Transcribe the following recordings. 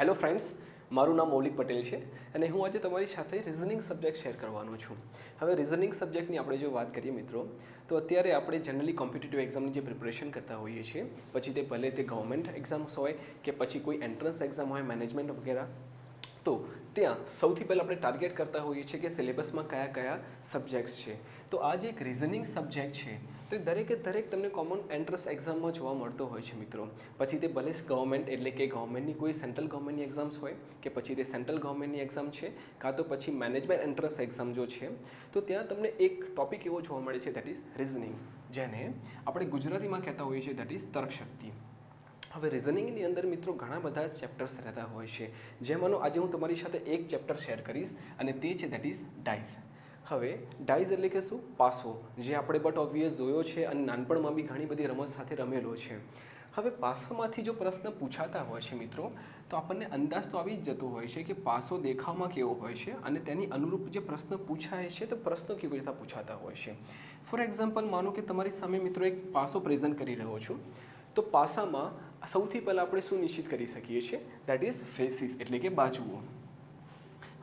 Hello friends, મારું નામ મૌલિક પટેલ છે અને હું આજે તમારી સાથે રિઝનિંગ સબ્જેક્ટ શેર કરવાનો છું. હવે રિઝનિંગ સબ્જેક્ટની આપણે જો વાત કરીએ મિત્રો, તો અત્યારે આપણે જનરલી કોમ્પિટિટિવ એક્ઝામની જે પ્રિપરેશન કરતા હોઈએ છીએ, પછી તે ભલે તે ગવર્મેન્ટ એક્ઝામ્સ હોય કે પછી કોઈ એન્ટ્રન્સ એક્ઝામ હોય, મેનેજમેન્ટ વગેરે, તો ત્યાં સૌથી પહેલાં આપણે ટાર્ગેટ કરતા હોઈએ છીએ કે સિલેબસમાં કયા કયા સબ્જેક્ટ્સ છે. તો આ જે એક રિઝનિંગ સબ્જેક્ટ છે તો એ દરેકે દરેક તમને કોમન એન્ટ્રન્સ એક્ઝામમાં જોવા મળતો હોય છે મિત્રો. પછી તે ભલે ગવર્મેન્ટ એટલે કે ગવર્મેન્ટની કોઈ સેન્ટ્રલ ગવર્મેન્ટની એક્ઝામ્સ હોય કે પછી તે સેન્ટ્રલ ગવર્મેન્ટની એક્ઝામ છે કાં તો પછી મેનેજમેન્ટ એન્ટ્રન્સ એક્ઝામ જો છે, તો ત્યાં તમને એક ટોપિક એવો જોવા મળે છે, દેટ ઇઝ રિઝનિંગ, જેને આપણે ગુજરાતીમાં કહેતા હોઈએ છીએ દેટ ઇઝ તર્કશક્તિ. હવે રિઝનિંગની અંદર મિત્રો ઘણા બધા ચેપ્ટર્સ રહેતા હોય છે, જેમાંનો આજે હું તમારી સાથે એક ચેપ્ટર શેર કરીશ અને તે છે દેટ ઇઝ ડાઇસ. હવે ડાઇસ એટલે કે શું? પાસો, જે આપણે બટ ઓબ્વિયસ જોયો છે અને નાનપણમાં બી ઘણી બધી રમત સાથે રમેલો છે. હવે પાસામાંથી જો પ્રશ્ન પૂછાતા હોય છે મિત્રો, તો આપણને અંદાજ તો આવી જ જતો હોય છે કે પાસો દેખાવમાં કેવો હોય છે અને તેની અનુરૂપ જે પ્રશ્ન પૂછાય છે તો પ્રશ્નો કેવી રીતે પૂછાતા હોય છે. ફોર એક્ઝામ્પલ, માનો કે તમારી સામે મિત્રો એક પાસો પ્રેઝન્ટ કરી રહ્યો છું, તો પાસામાં સૌથી પહેલાં આપણે શું નિશ્ચિત કરી શકીએ છીએ? દેટ ઇઝ ફેસીસ એટલે કે બાજુઓ.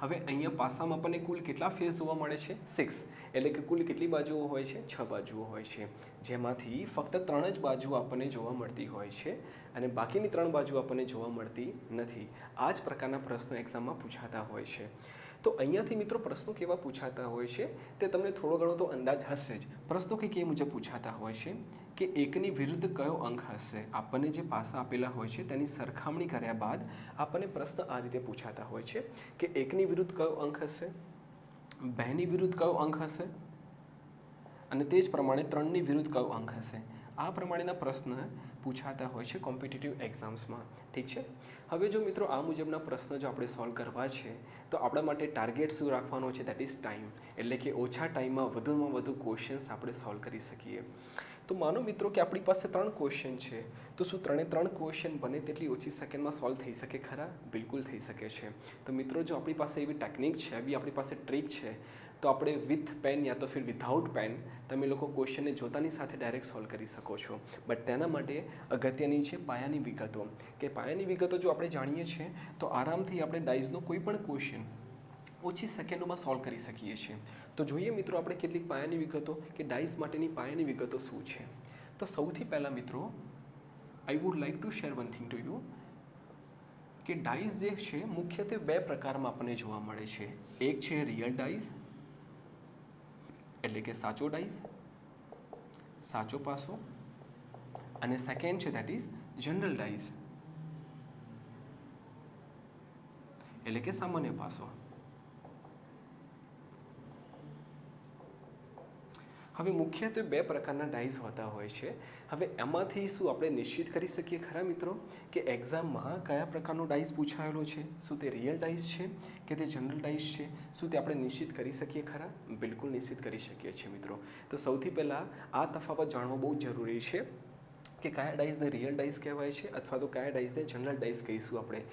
હવે અહીંયા પાસામાં આપણને કુલ કેટલા ફેસ જોવા મળે છે? 6. એટલે કે કુલ કેટલી બાજુઓ હોય છે? 6 બાજુઓ હોય છે, જેમાંથી ફક્ત 3 જ બાજુઓ આપણને જોવા મળતી હોય છે અને બાકીની 3 બાજુ આપણને જોવા મળતી નથી. આ જ પ્રકારના પ્રશ્નો એક્ઝામમાં પૂછાતા હોય છે. તો અહીંયાથી મિત્રો પ્રશ્નો કેવા પૂછાતા હોય છે તે તમને થોડો ઘણો તો અંદાજ હશે જ. પ્રશ્નો કંઈક એ મુજબ પૂછાતા હોય છે કે એકની વિરુદ્ધ કયો અંક હશે. આપણને જે પાસા આપેલા હોય છે તેની સરખામણી કર્યા બાદ આપણને પ્રશ્ન આ રીતે પૂછાતા હોય છે કે એકની વિરુદ્ધ કયો અંક હશે, 2ની વિરુદ્ધ કયો અંક હશે અને તે જ પ્રમાણે 3ની વિરુદ્ધ કયો અંક હશે. આ પ્રમાણેના પ્રશ્ન પૂછાતા હોય છે કોમ્પિટિટિવ એક્ઝામ્સમાં. ઠીક છે. હવે જો મિત્રો આ મુજબના પ્રશ્ન જો આપણે સોલ્વ કરવા છે, તો આપણા માટે ટાર્ગેટ શું રાખવાનો છે? That is time. એટલે કે ઓછા ટાઈમમાં વધુમાં વધુ ક્વેશ્ચન્સ આપણે સોલ્વ કરી શકીએ. તો માનો મિત્રો કે આપણી પાસે 3 ક્વેશ્ચન છે, તો શું 3 ક્વેશ્ચન બને તેટલી ઓછી સેકન્ડમાં સોલ્વ થઈ શકે ખરા? બિલકુલ થઈ શકે છે. તો મિત્રો જો આપણી પાસે એવી ટેકનિક છે, એવી આપણી પાસે ટ્રીક છે, તો આપણે વિથ પેન યા તો ફિર વિધાઉટ પેન તમે લોકો ક્વેશ્ચનને જોતાની સાથે ડાયરેક્ટ સોલ્વ કરી શકો છો. બટ તેના માટે અગત્યની છે પાયાની વિગતો, કે પાયાની વિગતો જો આપણે જાણીએ છીએ તો આરામથી આપણે ડાઇઝનો કોઈ પણ ક્વેશ્ચન ઓછી સેકન્ડોમાં સોલ્વ કરી શકીએ છીએ. તો જોઈએ મિત્રો આપણે કેટલીક પાયાની વિગતો કે ડાઇઝ માટેની પાયાની વિગતો શું છે. તો સૌથી પહેલાં મિત્રો I would like to share one thing to you કે ડાઇઝ જે છે મુખ્યત્વે 2 પ્રકારમાં આપણને જોવા મળે છે. એક છે રિયલ ડાઇઝ એટલે કે સાચો ડાઇઝ, સાચો પાસો, અને સેકન્ડ છે દેટ ઇઝ જનરલ ડાઇઝ એટલે કે સામાન્ય પાસો. હવે મુખ્યત્વે 2 પ્રકારના ડાઇઝ હોતા હોય છે. હવે એમાંથી શું આપણે નિશ્ચિત કરી શકીએ ખરા મિત્રો કે એક્ઝામમાં કયા પ્રકારનો ડાઇઝ પૂછાયેલો છે? શું તે રિયલ ડાઇઝ છે કે તે જનરલ ડાઇઝ છે? શું તે આપણે નિશ્ચિત કરી શકીએ ખરા? બિલકુલ નિશ્ચિત કરી શકીએ છીએ મિત્રો. તો સૌથી પહેલાં આ તફાવત જાણવો બહુ જરૂરી છે કે કયા ડાઇઝને રિયલ ડાઇઝ કહેવાય છે અથવા તો કયા ડાઇઝને જનરલ ડાઇઝ કહીશું આપણે.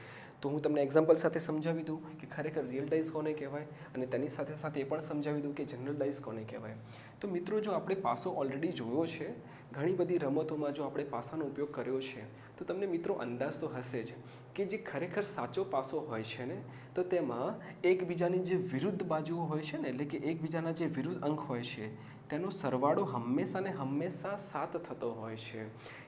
તો હું તમને એક્ઝામ્પલ સાથે સમજાવી દઉં કે ખરેખર રિયલ ડાઇઝ કોને કહેવાય અને તેની સાથે સાથે એ પણ સમજાવી દઉં કે જનરલ ડાઇઝ કોને કહેવાય. તો મિત્રો જો આપણે પાસો ઓલરેડી જોયો છે, ઘણી બધી રમતોમાં જો આપણે પાસાનો ઉપયોગ કર્યો છે, તો તમને મિત્રો અંદાજ તો હશે જ કે જે ખરેખર સાચો પાસો હોય છે ને, તો તેમાં એકબીજાની જે વિરુદ્ધ બાજુઓ હોય છે ને, એટલે કે એકબીજાના જે વિરુદ્ધ અંક હોય છે તેનો સરવાળો હંમેશા ને હંમેશા 7 થતો હોય છે.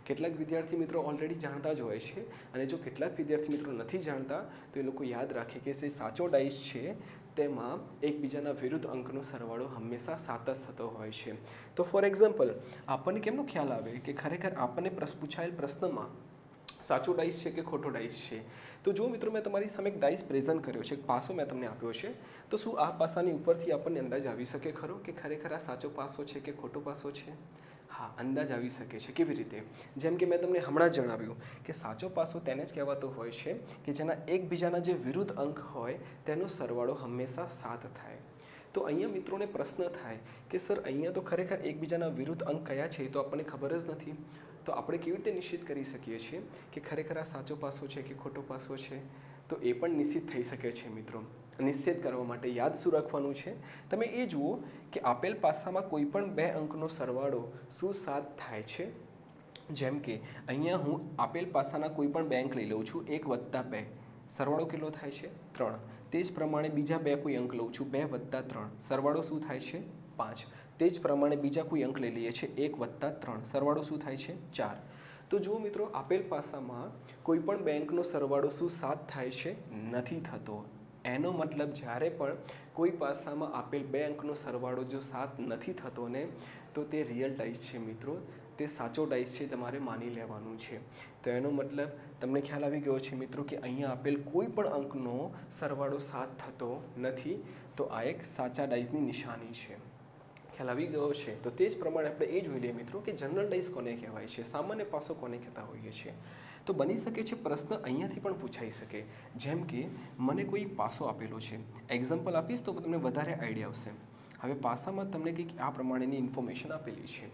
કેટલાક વિદ્યાર્થી મિત્રો ઓલરેડી જાણતા જ હોય છે અને જો કેટલાક વિદ્યાર્થી મિત્રો નથી જાણતા તો એ લોકો યાદ રાખે કે જે સાચો ડાઇસ છે તેમાં એકબીજાના વિરુદ્ધ અંકનો સરવાળો હંમેશા 7 જ થતો હોય છે. તો ફોર એક્ઝામ્પલ, આપણને કેમનો ખ્યાલ આવે કે ખરેખર આપણને પૂછાયેલ પ્રશ્નમાં સાચો ડાઇસ છે કે ખોટો ડાઇસ છે? તો જો મિત્રો મેં તમારી સામે એક ડાઇસ પ્રેઝન્ટ કર્યો છે, એક પાસો મેં તમને આપ્યો છે, તો શું આ પાસાની ઉપરથી આપણને અંદાજ આવી શકે ખરો કે ખરેખર આ સાચો પાસો છે કે ખોટો પાસો છે? હા, અંદાજ આવી શકે છે. કેવી રીતે? જેમ કે મેં તમને હમણાં જ જણાવ્યું કે સાચો પાસો તેને જ કહેવાતો હોય છે કે જેના એકબીજાના જે વિરુદ્ધ અંક હોય તેનો સરવાળો હંમેશા 7 થાય. તો અહીંયા મિત્રોને પ્રશ્ન થાય કે સર અહીંયા તો ખરેખર એકબીજાના વિરુદ્ધ અંક કયા છે તો આપણને ખબર જ નથી. તો આપણે કેવી રીતે નિશ્ચિત કરી શકીએ છીએ કે ખરેખર આ સાચો પાસો છે કે ખોટો પાસો છે? તો એ પણ નિશ્ચિત થઈ શકે છે મિત્રો. નિશ્ચિત કરવા માટે યાદ શું રાખવાનું છે? તમે એ જુઓ કે આપેલ પાસામાં કોઈ પણ 2 અંકનો સરવાળો શું 7 થાય છે? જેમ કે અહીંયા હું આપેલ પાસાના કોઈ પણ 2 અંક લઈ લઉં છું, 1 + 2 સરવાળો કેટલો થાય છે 3. તે જ પ્રમાણે બીજા બે કોઈ અંક લઉં છું 2 + 3, સરવાળો શું થાય છે 5. તે જ પ્રમાણે બીજા કોઈ અંક લઈ લઈએ છીએ 1 + 3, સરવાળો શું થાય છે 4. તો જુઓ મિત્રો, આપેલ પાસામાં કોઈ પણ બેંકનો સરવાળો શું 7 થાય છે? નથી થતો. એનો મતલબ જ્યારે પણ કોઈ પાસામાં આપેલ બે અંકનો સરવાળો જો 7 નથી થતો ને, તો તે રિયલ ડાઇસ છે મિત્રો, તે સાચો ડાઇસ છે, તમારે માની લેવાનું છે. તો એનો મતલબ તમને ખ્યાલ આવી ગયો છે મિત્રો કે અહીંયા આપેલ કોઈ પણ અંકનો સરવાળો 7 થતો નથી, તો આ એક સાચા ડાઇસની નિશાની છે. ખ્યાલ આવી ગયો છે? તો તે જ પ્રમાણે આપણે એ જોઈ લઈએ મિત્રો કે જનરલ ડાઇસ કોને કહેવાય છે, સામાન્ય પાસો કોને કહેતા હોઈએ છીએ. તો બની શકે છે પ્રશ્ન અહીંયાથી પણ પૂછાઈ શકે, જેમ કે મને કોઈ પાસો આપેલો છે. એક્ઝામ્પલ આપીશ તો તમને વધારે આઈડિયા આવશે. હવે પાસામાં તમને કંઈક આ પ્રમાણેની ઇન્ફોર્મેશન આપેલી છે,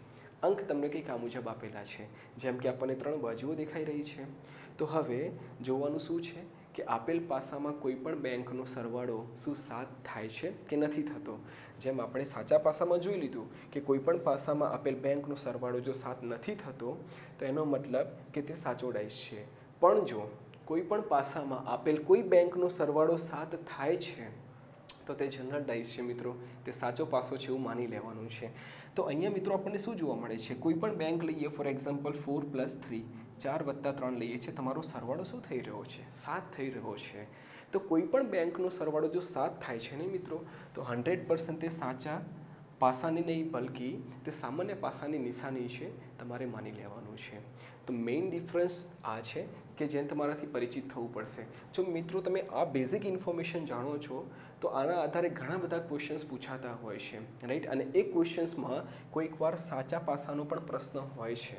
અંક તમને કંઈક આ મુજબ આપેલા છે, જેમ કે આપણને 3 બાજુઓ દેખાઈ રહી છે. તો હવે જોવાનું શું છે કે આપેલ પાસામાં કોઈ પણ બે અંકનો સરવાળો શું 7 થાય છે કે નથી થતો. જેમ આપણે સાચા પાસામાં જોઈ લીધું કે કોઈ પણ પાસામાં આપેલ બે અંકનો સરવાળો જો 7 નથી થતો, તો એનો મતલબ કે તે સાચો ડાઇસ છે. પણ જો કોઈ પણ પાસામાં આપેલ કોઈ બે અંકનો સરવાળો 7 થાય છે, તો તે જનરલ ડાઇસ છે મિત્રો, તે સાચો પાસો છે એવું માની લેવાનું છે. તો અહીંયા મિત્રો આપણને શું જોવા મળે છે, કોઈ પણ બેંક લઈએ, ફોર એક્ઝામ્પલ 4 + 3, 4 + 3 લઈએ છીએ, તમારો સરવાળો શું થઈ રહ્યો છે? 7 થઈ રહ્યો છે. તો કોઈ પણ બેંકનો સરવાળો જો 7 થાય છે ને મિત્રો, તો 100% તે સાચા પાસાની નહીં બલ્કિ તે સામાન્ય પાસાની નિશાની છે, તમારે માની લેવાનું છે. તો મેઇન ડિફરન્સ આ છે કે જેને તમારાથી પરિચિત થવું પડશે. જો મિત્રો તમે આ બેઝિક ઇન્ફોર્મેશન જાણો છો, તો આના આધારે ઘણા બધા ક્વેશ્ચન્સ પૂછાતા હોય છે, રાઈટ. અને એ ક્વેશ્ચન્સમાં કોઈકવાર સાચા પાસાનો પણ પ્રશ્ન હોય છે.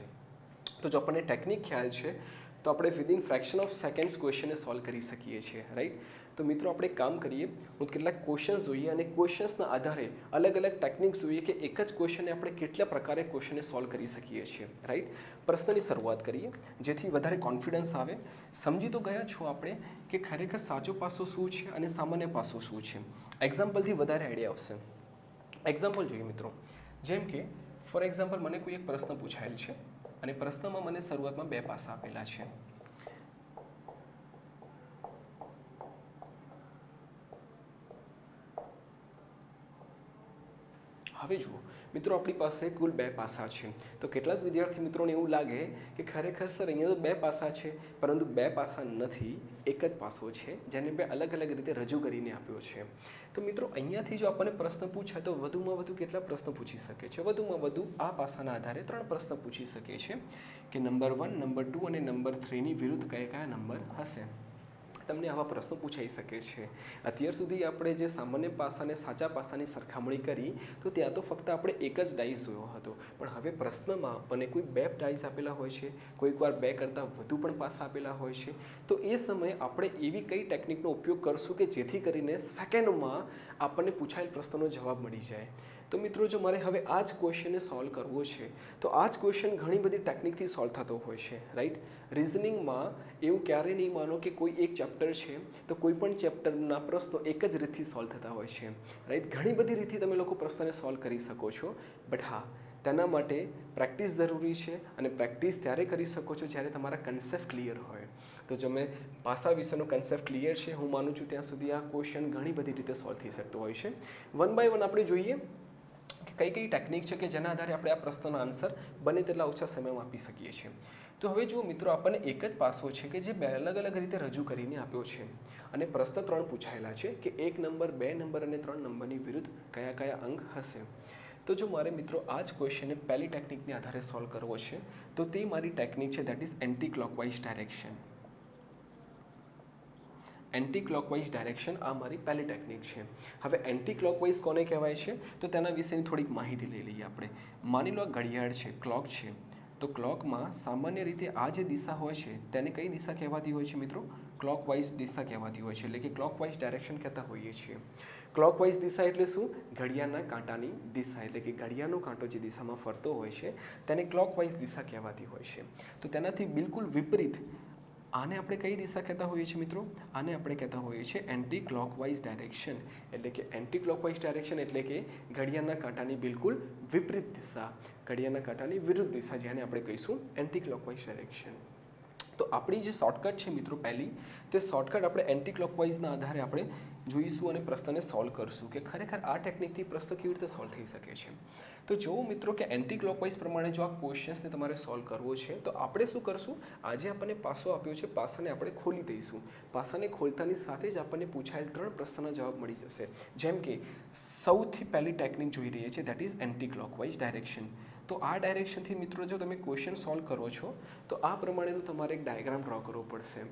તો જો આપણને ટેકનિક ખ્યાલ છે, તો આપણે વિધિન ફ્રેક્શન ઓફ સેકન્ડ્સ ક્વેશ્ચનને સોલ્વ કરી શકીએ છીએ, રાઈટ. તો મિત્રો આપણે કામ કરીએ, હું કેટલાક ક્વેશ્ચન્સ જોઈએ અને ક્વેશ્ચન્સના આધારે અલગ અલગ ટેકનિક્સ જોઈએ કે એક જ ક્વેશ્ચનને આપણે કેટલા પ્રકારે ક્વેશ્ચનને સોલ્વ કરી શકીએ છીએ, રાઈટ. પ્રશ્નની શરૂઆત કરીએ, જેથી વધારે કોન્ફિડન્સ આવે. સમજી તો ગયા છો આપણે કે ખરેખર સાચો પાસો શું છે અને સામાન્ય પાસો શું છે. એક્ઝામ્પલથી વધારે આઈડિયા આવશે. એક્ઝામ્પલ જોઈએ મિત્રો, જેમ કે ફોર એક્ઝામ્પલ મને કોઈ એક પ્રશ્ન પૂછાયેલ છે અને પ્રશ્નમાં મને શરૂઆતમાં બે પાસા આપેલા છે. હવે જુઓ મિત્રો, આપણી પાસે કુલ 2 પાસા છે. તો કેટલાક વિદ્યાર્થી મિત્રોને એવું લાગે કે ખરેખર સર અહીંયા તો 2 પાસા છે, પરંતુ 2 પાસા નથી, એક જ પાસો છે, જેને બે અલગ અલગ રીતે રજૂ કરીને આપ્યો છે. તો મિત્રો અહીંયાથી જો આપણને પ્રશ્ન પૂછે તો વધુમાં વધુ કેટલા પ્રશ્નો પૂછી શકે છે? વધુમાં વધુ આ પાસાના આધારે 3 પ્રશ્ન પૂછી શકે છે કે નંબર 1, નંબર 2 અને નંબર 3ની વિરુદ્ધ કયા કયા નંબર હશે. તમને આવા પ્રશ્નો પૂછાઈ શકે છે. અત્યાર સુધી આપણે જે સામાન્ય પાસા અને સાચા પાસાની સરખામણી કરી, તો ત્યાં તો ફક્ત આપણે એક જ ડાઇસ જોયો હતો. પણ હવે પ્રશ્નમાં મને કોઈ 2 ડાઇસ આપેલા હોય છે, કોઈકવાર 2 કરતાં વધુ પણ પાસા આપેલા હોય છે. તો એ સમયે આપણે એવી કઈ ટેકનિકનો ઉપયોગ કરશું કે જેથી કરીને સેકન્ડમાં આપણને પૂછાયેલ પ્રશ્નનો જવાબ મળી જાય. તો મિત્રો, જો મારે હવે આ જ ક્વેશ્ચનને સોલ્વ કરવો છે, તો આ જ ક્વેશ્ચન ઘણી બધી ટેકનિકથી સોલ્વ થતો હોય છે, રાઈટ. રિઝનિંગમાં એવું ક્યારેય નહીં માનો કે કોઈ એક ચેપ્ટર છે તો કોઈ પણ ચેપ્ટરના પ્રશ્નો એક જ રીતથી સોલ્વ થતા હોય છે, રાઈટ. ઘણી બધી રીતથી તમે લોકો પ્રશ્નને સોલ્વ કરી શકો છો, બટ હા, તેના માટે પ્રેક્ટિસ જરૂરી છે. અને પ્રેક્ટિસ ત્યારે કરી શકો છો જ્યારે તમારા કન્સેપ્ટ ક્લિયર હોય. તો જો મેં પાસા વિશેનો કન્સેપ્ટ ક્લિયર છે, હું માનું છું ત્યાં સુધી આ ક્વેશ્ચન ઘણી બધી રીતે સોલ્વ થઈ શકતો હોય છે. 1 બાય 1 આપણે જોઈએ કે કઈ કઈ ટેકનિક છે કે જેના આધારે આપણે આ પ્રશ્નનો આન્સર બને તેટલા ઓછા સમયમાં આપી શકીએ છીએ. તો હવે જુઓ મિત્રો, આપણને એક જ પાસો છે કે જે બે અલગ અલગ રીતે રજૂ કરીને આપ્યો છે અને પ્રશ્ન 3 પૂછાયેલા છે કે 1 નંબર, 2 નંબર અને 3 નંબરની વિરુદ્ધ કયા કયા અંક હશે. તો જો મારે મિત્રો આ જ ક્વેશ્ચનને પહેલી ટેકનિકને આધારે સોલ્વ કરવો છે, તો તે મારી ટેકનિક છે, that is anti clockwise direction. Anti clockwise direction આ મારી પહેલી ટેકનિક છે. હવે એન્ટી ક્લોકવાઇઝ કોને કહેવાય છે, તો તેના વિશેની થોડીક માહિતી લઈ લઈએ આપણે. માની લો ઘડિયાળ છે, ક્લોક છે. તો ક્લોકમાં સામાન્ય રીતે આ જે દિશા હોય છે તેને કઈ દિશા કહેવાતી હોય છે મિત્રો? ક્લોકવાઇઝ દિશા કહેવાતી હોય છે, એટલે કે ક્લોકવાઇઝ ડાયરેક્શન કહેતા હોઈએ છીએ. ક્લોકવાઇઝ દિશા એટલે શું? ઘડિયાળના કાંટાની દિશા, એટલે કે ઘડિયાળનો કાંટો જે દિશામાં ફરતો હોય છે તેને ક્લોકવાઇઝ દિશા કહેવાતી હોય છે. તો તેનાથી બિલકુલ વિપરીત આને આપણે કઈ દિશા કહેતા હોઈએ છીએ મિત્રો? આને આપણે કહેતા હોઈએ છીએ એન્ટી ક્લોકવાઇઝ ડાયરેક્શન. એટલે કે એન્ટી ક્લોકવાઇઝ ડાયરેક્શન એટલે કે ઘડિયાળના કાંટાની બિલકુલ વિપરીત દિશા, ઘડિયાળના કાંટાની વિરુદ્ધ દિશા, જેને આપણે કહીશું એન્ટી ક્લોકવાઇઝ ડાયરેક્શન. તો આપણી જે શોર્ટકટ છે મિત્રો પહેલી, તે શોર્ટકટ આપણે એન્ટી ક્લોકવાઇઝના આધારે આપણે જોઈશું અને પ્રશ્નને સોલ્વ કરશું કે ખરેખર આ ટેકનિકથી પ્રશ્ન કેવી રીતે સોલ્વ થઈ શકે છે. તો જુઓ મિત્રો કે એન્ટી ક્લોકવાઇઝ પ્રમાણે જો આ ક્વેશ્ચન્સને તમારે સોલ્વ કરવો છે તો આપણે શું કરશું, આજે આપણને પાસો આપ્યો છે, પાસાને આપણે ખોલી દઈશું. પાસાને ખોલતાની સાથે જ આપણને પૂછાયેલ 3 પ્રશ્નના જવાબ મળી જશે. જેમ કે સૌથી પહેલી ટેકનિક જોઈ રહીએ છીએ, that is anti clockwise direction. તો આ ડાયરેક્શનથી મિત્રો જો તમે ક્વેશ્ચન સોલ્વ કરો છો તો આ પ્રમાણેનું તમારે એક ડાયાગ્રામ ડ્રો કરવો પડશે.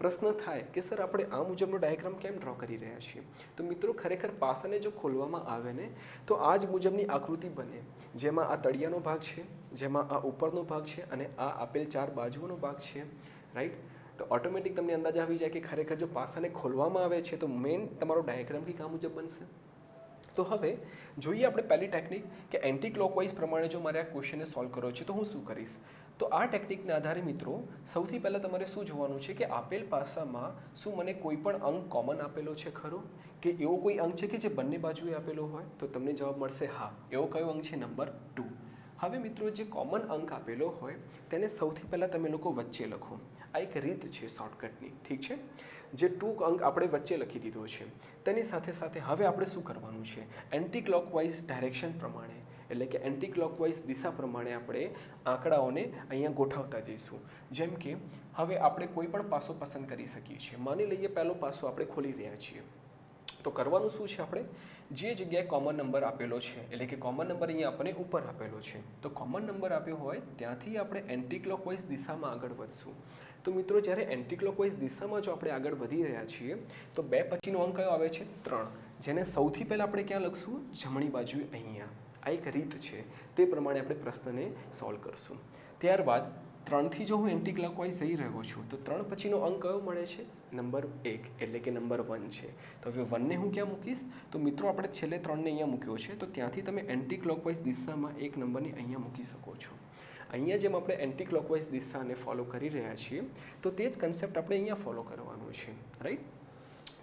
પ્રશ્ન થાય કે સર આપણે આ મુજબનો ડાયાગ્રામ કેમ ડ્રો કરી રહ્યા છીએ, તો મિત્રો ખરેખર પાસાને જો ખોલવામાં આવે ને તો આ જ મુજબની આકૃતિ બને, જેમાં આ તળિયાનો ભાગ છે, જેમાં આ ઉપરનો ભાગ છે અને આ આપેલ 4 બાજુઓનો ભાગ છે. રાઈટ. તો ઓટોમેટિક તમને અંદાજ આવી જાય કે ખરેખર જો પાસાને ખોલવામાં આવે છે તો મેઇન તમારો ડાયાગ્રામ કંઈક આ મુજબ બનશે. તો હવે જોઈએ આપણે પહેલી ટેકનિક કે એન્ટી ક્લોકવાઇઝ પ્રમાણે જો મારે આ ક્વેશ્ચનને સોલ્વ કરવો છે તો હું શું કરીશ. તો આ ટેકનિકના આધારે મિત્રો સૌથી પહેલાં તમારે શું જોવાનું છે કે આપેલ પાસામાં શું મને કોઈ પણ અંક કોમન આપેલો છે ખરો, કે એવો કોઈ અંક છે કે જે બંને બાજુએ આપેલો હોય, તો તમને જવાબ મળશે હા. એવો કયો અંક છે? નંબર 2. હવે મિત્રો જે કોમન અંક આપેલો હોય તેને સૌથી પહેલાં તમે લોકો વચ્ચે લખો. આ એક રીત છે શોર્ટકટની, ઠીક છે. જે 2 અંક આપણે વચ્ચે લખી દીધો છે તેની સાથે સાથે હવે આપણે શું કરવાનું છે, એન્ટી ક્લોકવાઇઝ ડાયરેક્શન પ્રમાણે એટલે કે એન્ટી ક્લોકવાઇઝ દિશા પ્રમાણે આપણે આંકડાઓને અહીંયા ગોઠવતા જઈશું. જેમ કે હવે આપણે કોઈ પણ પાસો પસંદ કરી શકીએ છીએ. માની લઈએ પહેલો પાસો આપણે ખોલી રહ્યા છીએ. તો કરવાનું શું છે, આપણે જે જગ્યાએ કોમન નંબર આપેલો છે એટલે કે કોમન નંબર અહીંયા આપણને ઉપર આપેલો છે, તો કોમન નંબર આપ્યો હોય ત્યાંથી આપણે એન્ટી ક્લોકવાઇઝ દિશામાં આગળ વધશું. તો મિત્રો જ્યારે એન્ટી ક્લોકવાઇઝ દિશામાં જો આપણે આગળ વધી રહ્યા છીએ તો 2 પછીનો અંક કયો આવે છે? 3. જેને સૌથી પહેલાં આપણે ક્યાં લખશું? જમણી બાજુએ અહીંયા. આ એક રીત છે, તે પ્રમાણે આપણે પ્રશ્નને સોલ્વ કરશું. ત્યારબાદ 3થી જો હું એન્ટી ક્લોકવાઇઝ જઈ રહ્યો છું તો 3 પછીનો અંક કયો મળે છે? નંબર 1 એટલે કે નંબર 1 છે. તો હવે 1ને હું ક્યાં મૂકીશ? તો મિત્રો આપણે છેલ્લે 3ને અહીંયા મૂક્યો છે, તો ત્યાંથી તમે એન્ટી ક્લોકવાઇઝ દિશામાં એક નંબરને અહીંયા મૂકી શકો છો. અહીંયા જેમ આપણે એન્ટી ક્લોકવાઇઝ દિશાને ફોલો કરી રહ્યા છીએ તો તે જ કન્સેપ્ટ આપણે અહીંયા ફોલો કરવાનો છે. રાઈટ.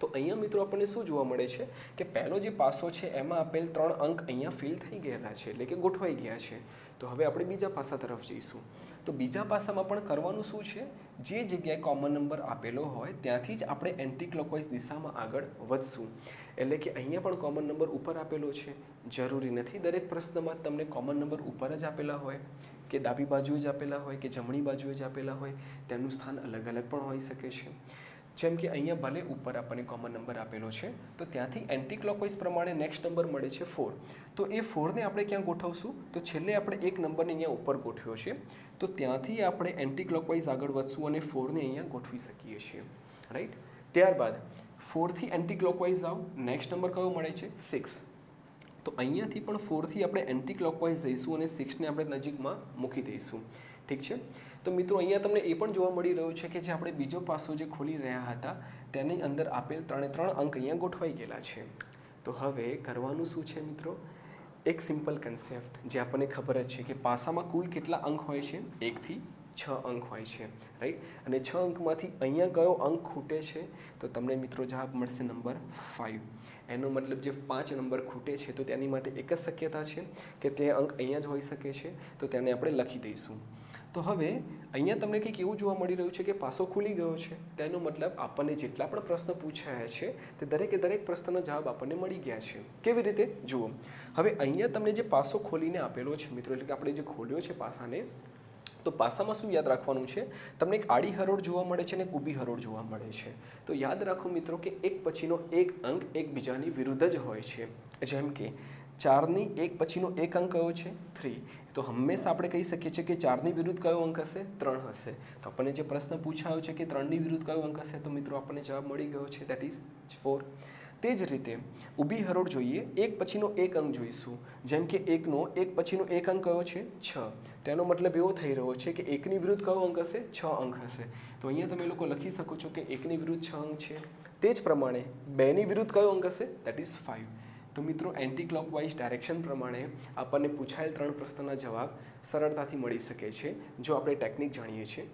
તો અહીંયા મિત્રો આપણને શું જોવા મળે છે કે પહેલો જે પાસો છે એમાં આપેલ 3 અંક અહીંયા ફિલ થઈ ગયેલા છે એટલે કે ગોઠવાઈ ગયા છે. તો હવે આપણે બીજા પાસા તરફ જઈશું. તો બીજા પાસામાં પણ કરવાનું શું છે, જે જગ્યાએ કોમન નંબર આપેલો હોય ત્યાંથી જ આપણે એન્ટી ક્લોકવાઇઝ દિશામાં આગળ વધશું. એટલે કે અહીંયા પણ કોમન નંબર ઉપર આપેલો છે. જરૂરી નથી દરેક પ્રશ્નમાં તમને કોમન નંબર ઉપર જ આપેલા હોય કે ડાબી બાજુએ જ આપેલા હોય કે જમણી બાજુએ જ આપેલા હોય, તેનું સ્થાન અલગ અલગ પણ હોઈ શકે છે. જેમ કે અહીંયા ભલે ઉપર આપણને કોમન નંબર આપેલો છે તો ત્યાંથી એન્ટી ક્લોકવાઇઝ પ્રમાણે નેક્સ્ટ નંબર મળે છે 4. તો એ 4ને આપણે ક્યાં ગોઠવશું? તો છેલ્લે આપણે એક નંબરને અહીંયા ઉપર ગોઠવ્યો છે, તો ત્યાંથી આપણે એન્ટી ક્લોકવાઇઝ આગળ વધશું અને 4ને અહીંયા ગોઠવી શકીએ છીએ. રાઈટ. ત્યારબાદ 4થી એન્ટી ક્લોકવાઇઝ આવો, નેક્સ્ટ નંબર કયો મળે છે? 6. તો અહીંયાથી પણ 4થી આપણે એન્ટી ક્લોકવાઇઝ જઈશું અને 6ને આપણે નજીકમાં મૂકી દઈશું. ઠીક છે. તો મિત્રો અહીંયા તમને એ પણ જોવા મળી રહ્યું છે કે જે આપણે બીજો પાસો જે ખોલી રહ્યા હતા તેની અંદર આપેલ 3 અંક અહીંયા ગોઠવાઈ ગયેલા છે. તો હવે કરવાનું શું છે મિત્રો, એક સિમ્પલ કન્સેપ્ટ જે આપણને ખબર જ છે કે પાસામાં કુલ કેટલા અંક હોય છે? 1 થી 6 અંક હોય છે. રાઈટ. અને 6 અંકમાંથી અહીંયા કયો અંક ખૂટે છે? તો તમને મિત્રો જવાબ મળશે નંબર 5. એનો મતલબ જે 5 નંબર ખૂટે છે તો તેની માટે એક જ શક્યતા છે કે તે અંક અહીંયા જ હોઈ શકે છે, તો તેને આપણે લખી દઈશું. તો હવે અહીંયા તમને કંઈક એવું જોવા મળી રહ્યું છે કે પાસો ખુલી ગયો છે, તેનો મતલબ આપણને જેટલા પણ પ્રશ્ન પૂછાયા છે તે દરેક પ્રશ્નનો જવાબ આપણને મળી ગયા છે. કેવી રીતે? જુઓ, હવે અહીંયા તમને જે પાસો ખોલીને આપેલો છે મિત્રો, એટલે કે આપણે જે ખોલ્યો છે પાસાને, તો પાસામાં શું યાદ રાખવાનું છે, તમને એક આડી હરોળ જોવા મળે છે અને એક ઊભી હરોળ જોવા મળે છે. તો યાદ રાખો મિત્રો કે એક પછીનો એક અંક એકબીજાની વિરુદ્ધ જ હોય છે. જેમ કે 4ની એક પછીનો એક અંક કયો છે? 3. તો હંમેશા આપણે કહી શકીએ છીએ કે 4ની વિરુદ્ધ કયો અંક હશે? 3 હશે. તો આપણને જે પ્રશ્ન પૂછાયો છે કે 3ની વિરુદ્ધ કયો અંક હશે, તો મિત્રો આપણને જવાબ મળી ગયો છે, દેટ ઇઝ 4. તે જ રીતે ઊભી હરોળ જોઈએ, એક પછીનો એક અંક જોઈશું. જેમ કે 1નો એક પછીનો એક અંક કયો છે? 6. તેનો મતલબ એવો થઈ રહ્યો છે કે 1ની વિરુદ્ધ કયો અંક હશે? 6 અંક હશે. તો અહીંયા તમે લોકો લખી શકો છો કે 1ની વિરુદ્ધ 6 અંક છે. તે જ પ્રમાણે 2ની વિરુદ્ધ કયો અંક હશે? That is 5. તો મિત્રો એન્ટી ક્લોકવાઇઝ ડાયરેક્શન પ્રમાણે આપણને પૂછાયેલ 3 પ્રશ્નના જવાબ સરળતાથી મળી શકે છે જો આપણે ટેકનિક જાણીએ છીએ